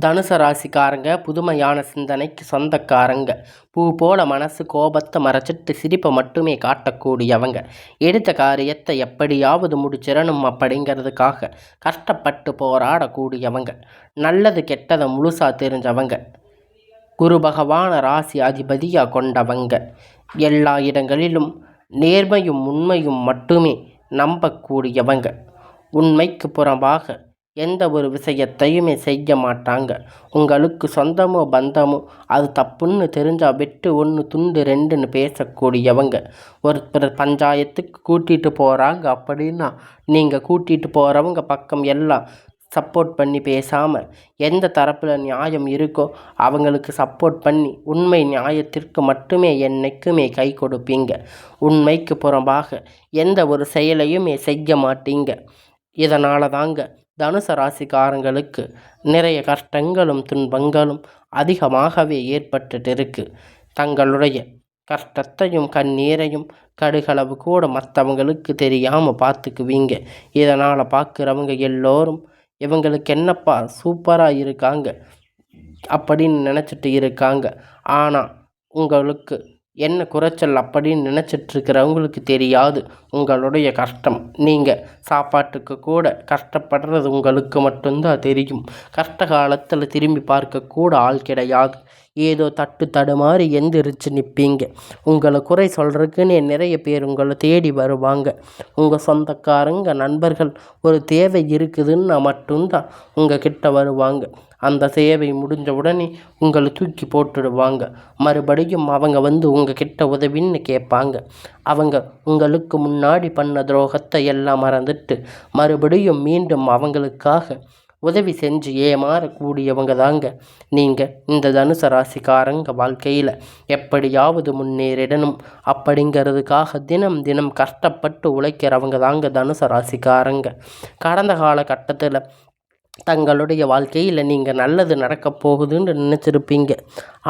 தனுசு ராசிக்காரங்க புதுமையான சிந்தனைக்கு சொந்தக்காரங்க. பூ போல மனசு கோபத்தை மறைச்சிட்டு சிரிப்பை மட்டுமே காட்டக்கூடியவங்க. எடுத்த காரியத்தை எப்படியாவது முடிச்சிடணும் அப்படிங்கிறதுக்காக கஷ்டப்பட்டு போராடக்கூடியவங்க. நல்லது கெட்டதை முழுசா தெரிஞ்சவங்க. குரு பகவான ராசி அதிபதியாக கொண்டவங்க. எல்லா இடங்களிலும் நேர்மையும் உண்மையும் மட்டுமே நம்பக்கூடியவங்க. உண்மைக்கு புறம்பாக எந்த ஒரு விஷயத்தையுமே செய்ய மாட்டாங்க. உங்களுக்கு சொந்தமோ பந்தமோ அது தப்புன்னு தெரிஞ்சால் வெட்டு ஒன்று துண்டு ரெண்டுன்னு பேசக்கூடியவங்க. ஒருத்தர் பஞ்சாயத்துக்கு கூட்டிகிட்டு போகிறாங்க அப்படின்னா நீங்கள் கூட்டிகிட்டு போகிறவங்க பக்கம் எல்லாம் சப்போர்ட் பண்ணி பேசாமல் எந்த தரப்பில் நியாயம் இருக்கோ அவங்களுக்கு சப்போர்ட் பண்ணி உண்மை நியாயத்திற்கு மட்டுமே என்னைக்குமே கை கொடுப்பீங்க. உண்மைக்கு புறம்பாக எந்த ஒரு செயலையுமே செய்ய மாட்டீங்க. இதனால தாங்க தனுசு ராசிக்காரங்களுக்கு நிறைய கஷ்டங்களும் துன்பங்களும் அதிகமாகவே ஏற்பட்டுட்டு இருக்கு. தங்களுடைய கஷ்டத்தையும் கண்ணீரையும் கடுகளவு கூட மற்றவங்களுக்கு தெரியாமல் பார்த்துக்குவீங்க. இதனால் பார்க்குறவங்க எல்லோரும் இவங்களுக்கு என்னப்பா சூப்பராக இருக்காங்க அப்படின்னு நினச்சிட்டு இருக்காங்க. ஆனால் உங்களுக்கு என்ன குறைச்சல் அப்படின்னு நினச்சிட்ருக்கிறவங்களுக்கு தெரியாது உங்களுடைய கஷ்டம். நீங்கள் சாப்பாட்டுக்கு கூட கஷ்டப்படுறது உங்களுக்கு மட்டும்தான் தெரியும். கஷ்ட காலத்தில் திரும்பி பார்க்கக்கூட ஆள் கிடையாது. ஏதோ தட்டு தடுமாறி எந்திரிச்சு நிற்பீங்க. உங்களை குறை சொல்கிறதுக்குன்னே நிறைய பேர் உங்களை தேடி வருவாங்க. உங்கள் சொந்தக்காரங்க நண்பர்கள் ஒரு தேவை இருக்குதுன்னா மட்டும்தான் உங்கள் கிட்ட வருவாங்க. அந்த சேவை முடிஞ்ச உடனே உங்களை தூக்கி போட்டுடுவாங்க. மறுபடியும் அவங்க வந்து உங்கள் கிட்ட உதவின்னு கேட்பாங்க. அவங்க உங்களுக்கு முன்னாடி பண்ண துரோகத்தை எல்லாம் மறந்துட்டு மறுபடியும் மீண்டும் அவங்களுக்காக உதவி செஞ்சு ஏமாறக்கூடியவங்க தாங்க நீங்கள். இந்த தனுசு ராசிக்காரங்க வாழ்க்கையில் எப்படியாவது முன்னேறிடணும் அப்படிங்கிறதுக்காக தினம் தினம் கஷ்டப்பட்டு உழைக்கிறவங்க தாங்க தனுசு ராசிக்காரங்க. கடந்த காலகட்டத்தில் தங்களுடைய வாழ்க்கையில் நீங்கள் நல்லது நடக்க போகுதுன்னு நினச்சிருப்பீங்க.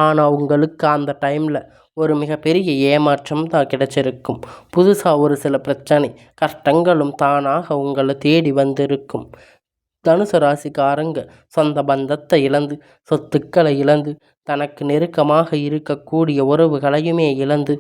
ஆனால் உங்களுக்கு அந்த டைமில் ஒரு மிகப்பெரிய ஏமாற்றம் தான் கிடைச்சிருக்கும். புதுசாக ஒரு சில பிரச்சனை கஷ்டங்களும் தானாக உங்களை தேடி வந்திருக்கும். தனுசு ராசிக்காரங்க சொந்த பந்தத்தை இழந்து சொத்துக்களை இழந்து தனக்கு நெருக்கமாக இருக்கக்கூடிய உறவுகளையுமே இழந்து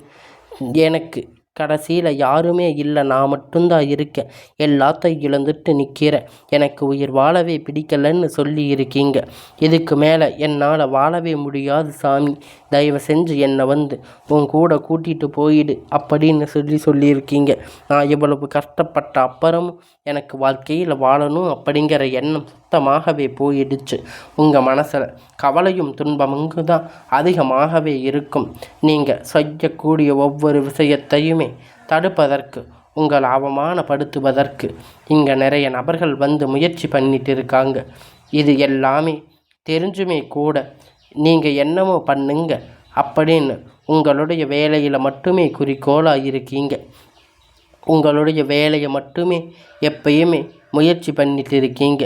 எனக்கு கடைசியில் யாருமே இல்லை, நான் மட்டும்தான் இருக்கேன், எல்லாத்தையும் இழந்துட்டு நிற்கிறேன், எனக்கு உயிர் வாழவே பிடிக்கலன்னு சொல்லி இருக்கீங்க. இதுக்கு மேலே என்னால் வாழவே முடியாது சாமி, தயவு செஞ்சு என்னை வந்து உன் கூட கூட்டிகிட்டு போயிடு அப்படின்னு சொல்லியிருக்கீங்க. நான் இவ்வளவு கஷ்டப்பட்ட அப்புறமும் எனக்கு வாழ்க்கையில் வாழணும் அப்படிங்கிற எண்ணம் சுத்தமாகவே போயிடுச்சு. உங்கள் மனசில் கவலையும் துன்பமுங்க தான் அதிகமாகவே இருக்கும். நீங்கள் செய்யக்கூடிய ஒவ்வொரு விஷயத்தையுமே தடுப்பதற்கு உங்களை அவமானப்படுத்துவதற்கு இங்கே நிறைய நபர்கள் வந்து முயற்சி பண்ணிட்டு இருக்காங்க. இது எல்லாமே தெரிஞ்சுமே கூட நீங்கள் என்னமோ பண்ணுங்க அப்படின்னு உங்களுடைய வேலையில் மட்டுமே குறிக்கோளாக இருக்கீங்க. உங்களுடைய வேலையை மட்டுமே எப்பயுமே முயற்சி பண்ணிட்டு இருக்கீங்க.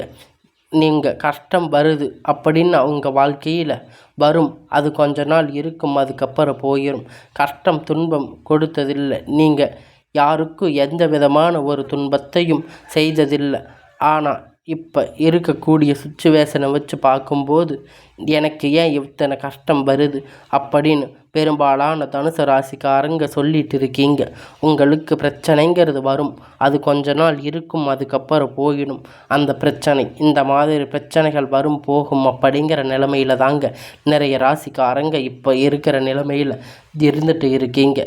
நீங்கள் கஷ்டம் வருது அப்படின்னு உங்கள் வாழ்க்கையில் வரும், அது கொஞ்ச நாள் இருக்கும், அதுக்கப்புறம் போயிடும். கஷ்டம் துன்பம் கொடுத்ததில்லை, நீங்கள் யாருக்கும் எந்த விதமான ஒரு துன்பத்தையும் செய்ததில்லை. ஆனால் இப்போ இருக்கக்கூடிய சுச்சுவேஷனை வச்சு பார்க்கும்போது எனக்கு ஏன் இத்தனை கஷ்டம் வருது அப்படின்னு பெரும்பாலான தனுசு ராசிக்காரங்க சொல்லிட்டு இருக்கீங்க. உங்களுக்கு பிரச்சனைங்கிறது வரும், அது கொஞ்ச நாள் இருக்கும், அதுக்கப்புறம் போயிடும். அந்த பிரச்சனை இந்த மாதிரி பிரச்சனைகள் வரும் போகும் அப்படிங்கிற நிலைமையில தாங்க நிறைய ராசிக்காரங்க இப்போ இருக்கிற நிலைமையில் இருந்துட்டு இருக்கீங்க.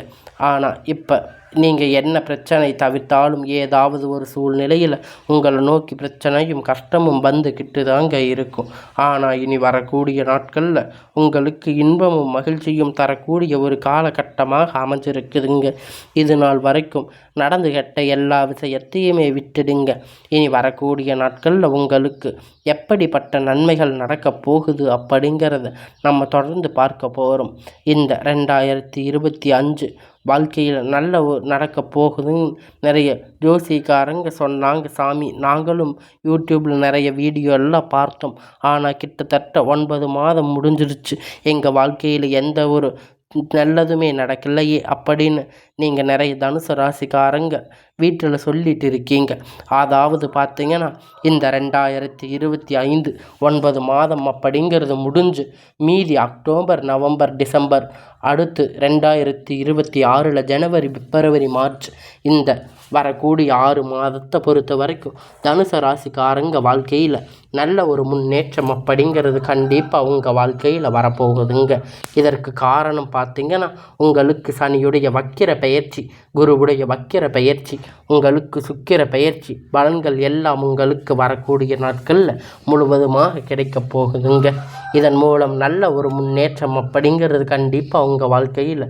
ஆனால் இப்போ நீங்கள் என்ன பிரச்சனை தவிர்த்தாலும் ஏதாவது ஒரு சூழ்நிலையில் உங்களை நோக்கி பிரச்சனையும் கஷ்டமும் வந்துக்கிட்டு தாங்க இருக்கும். ஆனால் இனி வரக்கூடிய நாட்களில் உங்களுக்கு இன்பமும் மகிழ்ச்சியும் தரக்கூடிய ஒரு காலகட்டமாக அமைஞ்சிருக்குதுங்க. இது நாள் வரைக்கும் நடந்து கெட்ட எல்லா விஷயத்தையுமே விட்டுடுங்க. இனி வரக்கூடிய நாட்களில் உங்களுக்கு எப்படிப்பட்ட நன்மைகள் நடக்கப் போகுது அப்படிங்கிறத நம்ம தொடர்ந்து பார்க்க போகிறோம். இந்த 2025 வாழ்க்கையில் நல்ல நடக்க போகுதுன்னு நிறைய ஜோசிக்காரங்க சொன்னாங்க சாமி. நாங்களும் யூடியூப்பில் நிறைய வீடியோ எல்லாம் பார்த்தோம். ஆனால் கிட்டத்தட்ட 9 மாதம் முடிஞ்சிருச்சு, எங்கள் வாழ்க்கையில் எந்த ஒரு நல்லதுமே நடக்கலையே அப்படின்னு நீங்கள் நிறைய தனுசு ராசிக்காரங்க வீட்டில் சொல்லிட்டு இருக்கீங்க. அதாவது பார்த்தீங்கன்னா இந்த 2025 9 மாதம் அப்படிங்கிறது முடிஞ்சு மீதி அக்டோபர், நவம்பர், டிசம்பர், அடுத்து 2026 ஜனவரி, பிப்ரவரி, மார்ச் இந்த வரக்கூடிய 6 மாதத்தை பொறுத்த வரைக்கும் தனுசு ராசிக்காரங்க வாழ்க்கையில் நல்ல ஒரு முன்னேற்றம் அப்படிங்கிறது கண்டிப்பாக உங்கள் வாழ்க்கையில் வரப்போகுதுங்க. இதற்கு காரணம் பார்த்திங்கன்னா உங்களுக்கு சனியுடைய வக்கிர பெயர்ச்சி, குருவுடைய வக்கிர பெயர்ச்சி, உங்களுக்கு சுக்கிர பெயர்ச்சி பலன்கள் எல்லாம் உங்களுக்கு வரக்கூடிய நாட்களில் முழுவதுமாக கிடைக்கப் போகுதுங்க. இதன் மூலம் நல்ல ஒரு முன்னேற்றம் அப்படிங்கிறது கண்டிப்பாக உங்கள் வாழ்க்கையில்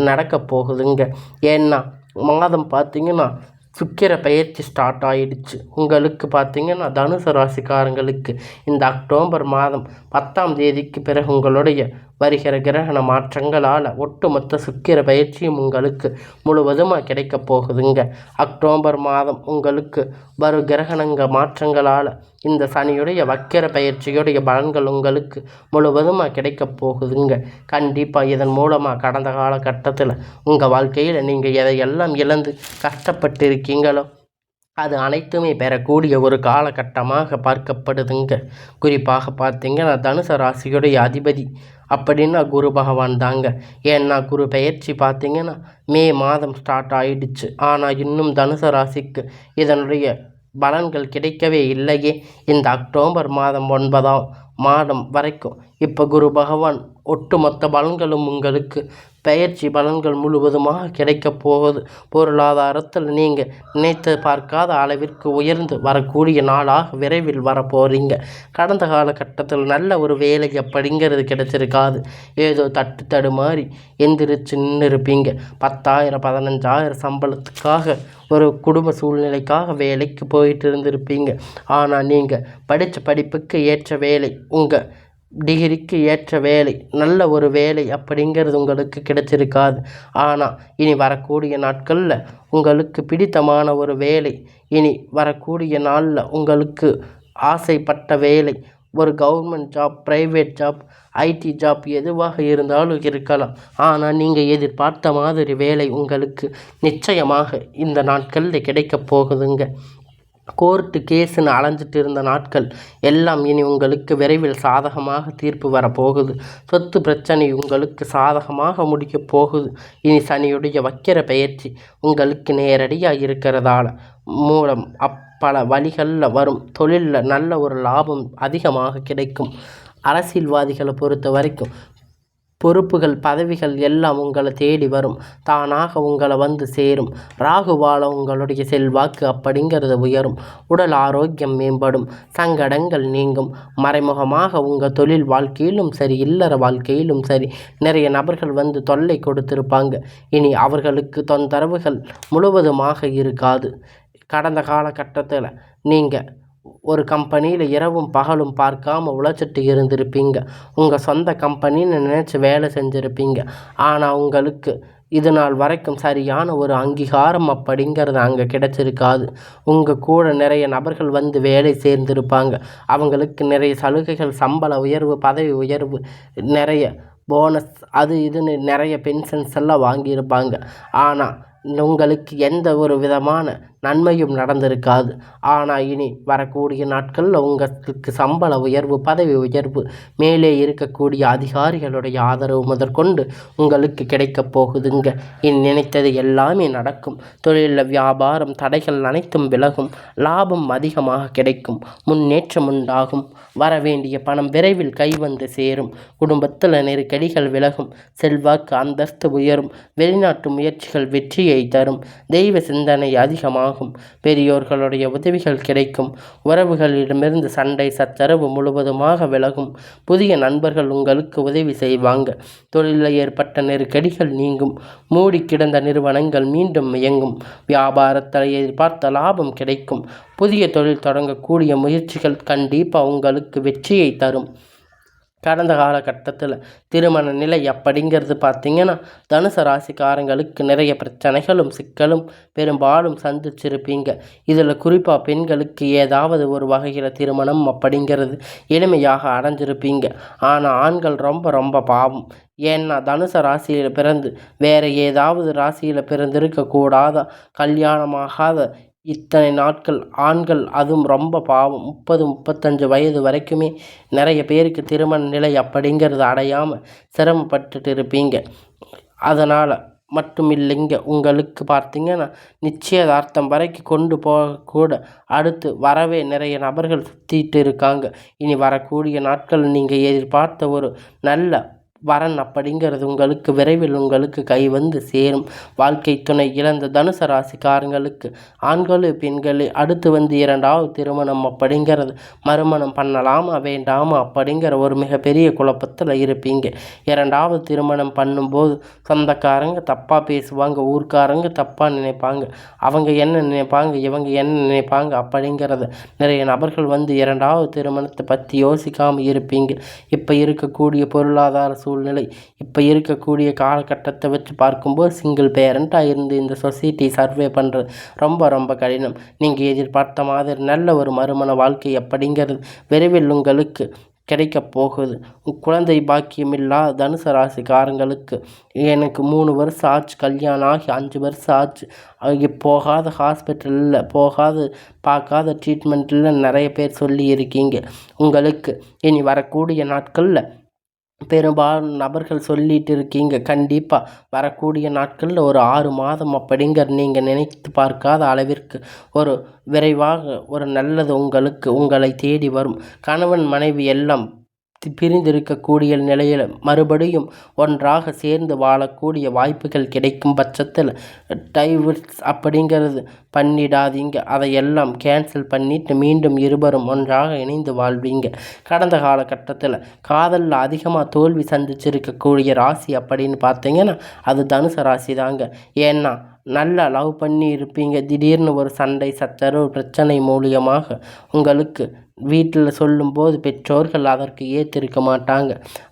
நடக்கப் போகுதுங்க. ஏன்னா மாதம் பார்த்திங்கன்னா சுக்கிர பெயர்ச்சி ஸ்டார்ட் ஆகிடுச்சு. உங்களுக்கு பார்த்திங்கன்னா தனுசு ராசிக்காரங்களுக்கு இந்த அக்டோபர் மாதம் 10ஆம் தேதிக்கு பிறகு உங்களுடைய வருகிற கிரகண மாற்றங்களால் ஒட்டுமொத்த சுக்கிர பயிற்சியும் உங்களுக்கு முழுவதுமாக கிடைக்க போகுதுங்க. அக்டோபர் மாதம் உங்களுக்கு வரும் கிரகணங்க மாற்றங்களால் இந்த சனியுடைய வக்கிர பயிற்சியுடைய பலன்கள் உங்களுக்கு முழுவதுமாக கிடைக்க போகுதுங்க. கண்டிப்பாக இதன் மூலமாக கடந்த காலகட்டத்தில் உங்கள் வாழ்க்கையில் நீங்கள் எதையெல்லாம் இழந்து கஷ்டப்பட்டு இருக்கீங்களோ அது அனைத்துமே பெறக்கூடிய ஒரு காலகட்டமாக பார்க்கப்படுதுங்க. குறிப்பாக பார்த்தீங்கன்னா தனுசு ராசியுடைய அதிபதி அப்படின்னா குரு பகவான் தாங்க. ஏன்னா குரு பெயர்ச்சி பார்த்திங்கன்னா மே மாதம் ஸ்டார்ட் ஆகிடுச்சு. ஆனால் இன்னும் தனுசு ராசிக்கு இதனுடைய பலன்கள் கிடைக்கவே இல்லையே. இந்த அக்டோபர் மாதம் 9ஆம் மாதம் வரைக்கும் இப்போ குரு பகவான் ஒட்டுமொத்த பலன்களும் உங்களுக்கு பெயர்ச்சி பலன்கள் முழுவதுமாக கிடைக்கப் போகுது. பொருளாதாரத்தில் நீங்கள் நினைத்து பார்க்காத அளவிற்கு உயர்ந்து வரக்கூடிய நாளாக விரைவில் வரப்போகிறீங்க. கடந்த காலகட்டத்தில் நல்ல ஒரு வேலை அப்படிங்கிறது கிடைச்சிருக்காது. ஏதோ தடுமாறி எந்திரிச்சு நின்று இருப்பீங்க. 10,000 15,000 சம்பளத்துக்காக ஒரு குடும்ப சூழ்நிலைக்காக வேலைக்கு போயிட்டு இருந்திருப்பீங்க. ஆனால் நீங்கள் படித்த படிப்புக்கு ஏற்ற வேலை, உங்கள் டிகிரிக்கு ஏற்ற வேலை, நல்ல ஒரு வேலை அப்படிங்கிறது உங்களுக்கு கிடைச்சிருக்காது. ஆனால் இனி வரக்கூடிய நாட்களில் உங்களுக்கு பிடித்தமான ஒரு வேலை, இனி வரக்கூடிய நாளில் உங்களுக்கு ஆசைப்பட்ட வேலை, ஒரு government job, private job, IT job எதுவாக இருந்தாலும் இருக்கலாம். ஆனால் நீங்கள் எதிர்பார்த்த மாதிரி வேலை உங்களுக்கு நிச்சயமாக இந்த நாட்களில் கிடைக்கப் போகுதுங்க. கோர்ட்டு கேஸுன்னு அலைஞ்சிட்டு இருந்த நாட்கள் எல்லாம் இனி உங்களுக்கு விரைவில் சாதகமாக தீர்ப்பு வரப்போகுது. சொத்து பிரச்சனை உங்களுக்கு சாதகமாக முடிக்கப் போகுது. இனி சனியுடைய வக்கிர பெயர்ச்சி உங்களுக்கு நேரடியாக இருக்கிறதால மூலம் பல வழிகளில் வரும் தொழிலில் நல்ல ஒரு லாபம் அதிகமாக கிடைக்கும். அரசியல்வாதிகளை பொறுத்த வரைக்கும் பொறுப்புகள், பதவிகள் எல்லாம் உங்களை தேடி வரும். தானாக உங்களை வந்து சேரும். ராகுவால் உங்களுடைய செல்வாக்கு அப்படிங்கிறது உயரும். உடல் ஆரோக்கியம் மேம்படும். சங்கடங்கள் நீங்கும். மறைமுகமாக உங்கள் தொழில் வாழ்க்கையிலும் சரி, இல்லற வாழ்க்கையிலும் சரி நிறைய நபர்கள் வந்து தொல்லை கொடுத்திருப்பாங்க. இனி அவர்களுக்கு தொந்தரவுகள் முழுவதுமாக இருக்காது. கடந்த காலகட்டத்தில் நீங்கள் ஒரு கம்பெனியில் இரவும் பகலும் பார்க்காம உழைச்சிட்டு இருந்திருப்பீங்க. உங்கள் சொந்த கம்பெனின்னு நினச்சி வேலை செஞ்சுருப்பீங்க. ஆனால் உங்களுக்கு இது நாள் வரைக்கும் சரியான ஒரு அங்கீகாரம் அப்படிங்கிறது அங்கே கிடைச்சிருக்காது. உங்கள் கூட நிறைய நபர்கள் வந்து வேலை சேர்ந்திருப்பாங்க. அவங்களுக்கு நிறைய சலுகைகள், சம்பள உயர்வு, பதவி உயர்வு, நிறைய போனஸ், அது இதுன்னு நிறைய பென்ஷன்ஸ் எல்லாம் வாங்கியிருப்பாங்க. ஆனால் உங்களுக்கு எந்த ஒரு விதமான நன்மையும் நடந்திருக்காது. ஆனால் இனி வரக்கூடிய நாட்களில் உங்களுக்கு சம்பள உயர்வு, பதவி உயர்வு, மேலே இருக்கக்கூடிய அதிகாரிகளுடைய ஆதரவு முதற்கொண்டு உங்களுக்கு கிடைக்கப் போகுதுங்க. இனி நினைத்தது எல்லாமே நடக்கும். தொழிலில் வியாபாரம் தடைகள் அனைத்தும் விலகும். லாபம் அதிகமாக கிடைக்கும். முன்னேற்றம் உண்டாகும். வரவேண்டிய பணம் விரைவில் கைவந்து சேரும். குடும்பத்தில் நெருக்கடிகள் விலகும். செல்வாக்கு, அந்தஸ்து உயரும். வெளிநாட்டு முயற்சிகள் வெற்றியை தரும். தெய்வ சிந்தனை அதிகமாகும். பெரியோர்களுடைய உதவிகள் கிடைக்கும். உறவுகளிடமிருந்து சண்டை சச்சரவு முழுவதுமாக விலகும். புதிய நண்பர்கள் உங்களுக்கு உதவி செய்வாங்க. தொழிலில் ஏற்பட்ட நெருக்கடிகள் நீங்கும். மூடி கிடந்த நிறுவனங்கள் மீண்டும் இயங்கும். வியாபாரத்தில் எதிர்பார்த்த லாபம் கிடைக்கும். புதிய தொழில் தொடங்கக்கூடிய முயற்சிகள் கண்டிப்பாக உங்களுக்கு வெற்றியை தரும். கடந்த காலகட்டத்தில் திருமண நிலை அப்படிங்கிறது பார்த்திங்கன்னா தனுசு ராசிக்காரங்களுக்கு நிறைய பிரச்சனைகளும் சிக்கலும் பெரும்பாலும் சந்திச்சிருப்பீங்க. இதில் குறிப்பாக பெண்களுக்கு ஏதாவது ஒரு வகையில் திருமணம் அப்படிங்கிறது எளிமையாக அடைஞ்சிருப்பீங்க. ஆனால் ஆண்கள் ரொம்ப ரொம்ப பாவம். ஏன்னா தனுசு ராசியில் பிறந்து வேறு ஏதாவது ராசியில் பிறந்திருக்கக்கூடாத கல்யாணமாகாத இத்தனை நாட்கள் ஆண்கள் அதுவும் ரொம்ப பாவம் 30-35 வயது வரைக்குமே நிறைய பேருக்கு திருமண நிலை அப்படிங்கிறது அடையாமல் சிரமப்பட்டுட்டு இருப்பீங்க. அதனால் மட்டும் இல்லைங்க, உங்களுக்கு பார்த்திங்கன்னா நிச்சயதார்த்தம் வரைக்கும் கொண்டு போகக்கூட அடுத்து வரவே நிறைய நபர்கள் சுற்றிட்டு இருக்காங்க. இனி வரக்கூடிய நாட்கள் நீங்கள் எதிர்பார்த்த ஒரு நல்ல வரன் அப்படிங்கிறது உங்களுக்கு விரைவில் உங்களுக்கு கை வந்து சேரும். வாழ்க்கை துணை இழந்த தனுசு ராசிக்காரங்களுக்கு ஆண்களு பெண்களே அடுத்து வந்து 2வது திருமணம் அப்படிங்கிறது மறுமணம் பண்ணலாமா வேண்டாமா அப்படிங்கிற ஒரு மிகப்பெரிய குழப்பத்தில் இருப்பீங்க. 2வது திருமணம் பண்ணும்போது சொந்தக்காரங்க தப்பாக பேசுவாங்க, ஊர்க்காரங்க தப்பாக நினைப்பாங்க, அவங்க என்ன நினைப்பாங்க இவங்க என்ன நினைப்பாங்க அப்படிங்கிறத நிறைய நபர்கள் வந்து 2வது திருமணத்தை பற்றி யோசிக்காமல் இருப்பீங்க. இப்போ இருக்கக்கூடிய பொருளாதார சூழ்நிலை, இப்போ இருக்கக்கூடிய காலகட்டத்தை வச்சு பார்க்கும்போது சிங்கிள் பேரண்ட்டாக இருந்து இந்த சொசைட்டி சர்வே பண்ணுறது ரொம்ப ரொம்ப கடினம். நீங்கள் எதிர்பார்த்த மாதிரி நல்ல ஒரு மறுமண வாழ்க்கை அப்படிங்கிறது விரைவில் உங்களுக்கு கிடைக்கப் போகுது. குழந்தை பாக்கியமில்லா தனுசு ராசிக்காரங்களுக்கு எனக்கு 3 வருஷம் ஆச்சு, கல்யாணம் ஆகி 5 வருஷம் ஆச்சு, போகாத ஹாஸ்பிட்டலில் போகாத பார்க்காத ட்ரீட்மெண்ட்டில் நிறைய பேர் சொல்லி இருக்கீங்க. உங்களுக்கு இனி வரக்கூடிய நாட்களில் பெரும்பாலும் நபர்கள் சொல்லிட்டு இருக்கீங்க. கண்டிப்பாக வரக்கூடிய நாட்களில் ஒரு 6 மாதம் அப்படிங்கிற நீங்கள் நினைத்து பார்க்காத அளவிற்கு ஒரு விரைவாக ஒரு நல்லது உங்களை தேடி வரும். கணவன் மனைவி எல்லாம் பிரிந்திருக்கக்கூடிய நிலையில் மறுபடியும் ஒன்றாக சேர்ந்து வாழக்கூடிய வாய்ப்புகள் கிடைக்கும் பட்சத்தில் டைவர்ஸ் அப்படிங்கிறது பண்ணிடாதீங்க. அதையெல்லாம் கேன்சல் பண்ணிவிட்டு மீண்டும் இருவரும் ஒன்றாக இணைந்து வாழ்வீங்க. கடந்த காலகட்டத்தில் காதலில் அதிகமாக தோல்வி சந்திச்சிருக்கக்கூடிய ராசி அப்படின்னு பார்த்தீங்கன்னா அது தனுசு ராசி தாங்க. ஏன்னா நல்லா லவ் பண்ணி இருப்பீங்க, திடீர்னு ஒரு சண்டை சச்சரவு பிரச்சனை மூலியமாக உங்களுக்கு வீட்டில் சொல்லும்போது பெற்றோர்கள் அதற்கு ஏற்றிருக்க மாட்டாங்க,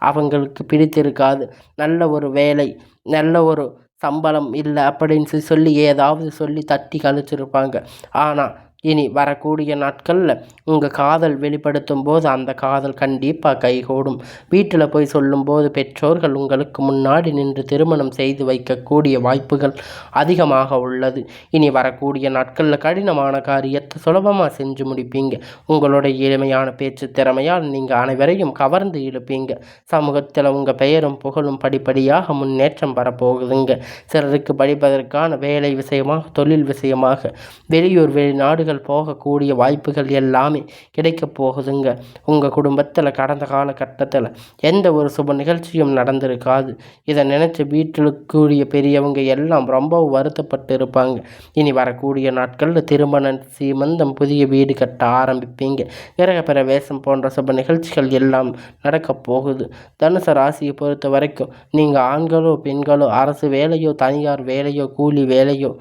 அவங்களுக்கு பிடித்திருக்காது. நல்ல ஒரு வேலை, நல்ல ஒரு சம்பளம் இல்லை அப்படின்னு சொல்லி ஏதாவது சொல்லி தட்டி கழிச்சிருப்பாங்க. ஆனால் இனி வரக்கூடிய நாட்களில் உங்கள் காதல் வெளிப்படுத்தும் போது அந்த காதல் கண்டிப்பாக கைகூடும். வீட்டில் போய் சொல்லும்போது பெற்றோர்கள் உங்களுக்கு முன்னாடி நின்று திருமணம் செய்து வைக்கக்கூடிய வாய்ப்புகள் அதிகமாக உள்ளது. இனி வரக்கூடிய நாட்களில் கடினமான காரியத்தை சுலபமாக செஞ்சு முடிப்பீங்க. உங்களுடைய எளிமையான பேச்சு திறமையால் நீங்கள் அனைவரையும் கவர்ந்து இழுப்பீங்க. சமூகத்தில் உங்கள் பெயரும் புகழும் படிப்படியாக முன்னேற்றம் வரப்போகுதுங்க. சிலருக்கு படிப்பதற்கான வேலை விஷயமாக, தொழில் விஷயமாக வெளியூர் வெளிநாடுகள் போகக்கூடிய வாய்ப்புகள் எல்லாமே கிடைக்கப் போகுதுங்க. உங்கள் குடும்பத்தில் கடந்த காலகட்டத்தில் எந்த ஒரு சுப நிகழ்ச்சியும் நடந்திருக்காது. இதை நினச்சி வீட்டில் கூடிய பெரியவங்க எல்லாம் ரொம்ப வருத்தப்பட்டு இருப்பாங்க. இனி வரக்கூடிய நாட்களில் திருமணம், சீமந்தம், புதிய வீடு கட்ட ஆரம்பிப்பீங்க. கிரகப்பிரவேசம் போன்ற சுப நிகழ்ச்சிகள் எல்லாம் நடக்கப் போகுது. தனுசு ராசியை பொறுத்த வரைக்கும் நீங்கள் ஆண்களோ பெண்களோ அரசு வேலையோ தனியார் வேலையோ கூலி வேலையோ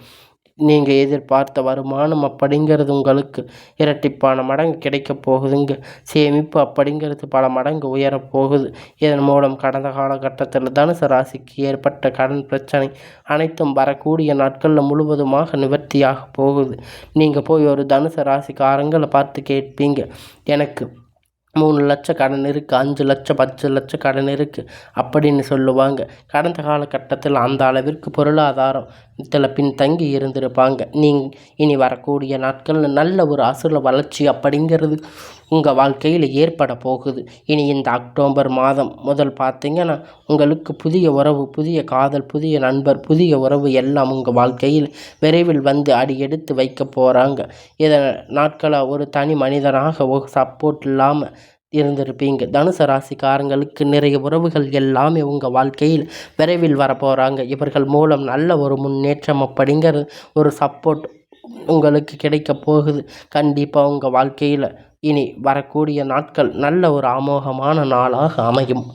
நீங்கள் எதிர்பார்த்த வருமானம் அப்படிங்கிறது உங்களுக்கு இரட்டிப்பான மடங்கு கிடைக்கப் போகுதுங்க. சேமிப்பு அப்படிங்கிறது பல மடங்கு உயரப்போகுது. இதன் மூலம் கடந்த காலகட்டத்தில் தனுசு ராசிக்கு ஏற்பட்ட கடன் பிரச்சனை அனைத்தும் வரக்கூடிய நாட்களில் முழுவதுமாக நிவர்த்தியாக போகுது. நீங்கள் போய் ஒரு தனுசு ராசிக்காரங்களை பார்த்து கேட்பீங்க, எனக்கு 3 லட்சம் கடன் இருக்குது, 5 லட்சம் 10 லட்சம் கடன் இருக்குது அப்படின்னு சொல்லுவாங்க. கடந்த காலகட்டத்தில் அந்த அளவிற்கு பொருளாதாரம் பின்தங்கி இருந்திருப்பாங்க. இனி வரக்கூடிய நாட்களில் நல்ல ஒரு அசுர வளர்ச்சி அப்படிங்கிறது உங்கள் வாழ்க்கையில் ஏற்பட போகுது. இனி இந்த அக்டோபர் மாதம் முதல் பார்த்திங்கன்னா உங்களுக்கு புதிய உறவு, புதிய காதல், புதிய நண்பர், புதிய உறவு எல்லாம் உங்கள் வாழ்க்கையில் விரைவில் வந்து அடி எடுத்து வைக்க போகிறாங்க. இதை நாட்களாக ஒரு தனி மனிதனாக ஒரு சப்போர்ட் இல்லாமல் இருந்திருப்பீங்க. தனுசு ராசிக்காரங்களுக்கு நிறைய உறவுகள் எல்லாமே உங்கள் வாழ்க்கையில் விரைவில் வரப்போகிறாங்க. இவர்கள் மூலம் நல்ல ஒரு முன்னேற்றம் அப்படிங்கிற ஒரு சப்போர்ட் உங்களுக்கு கிடைக்க போகுது. கண்டிப்பாக உங்கள் வாழ்க்கையில் இனி வரக்கூடிய நாட்கள் நல்ல ஒரு அமோகமான நாளாக அமையும்.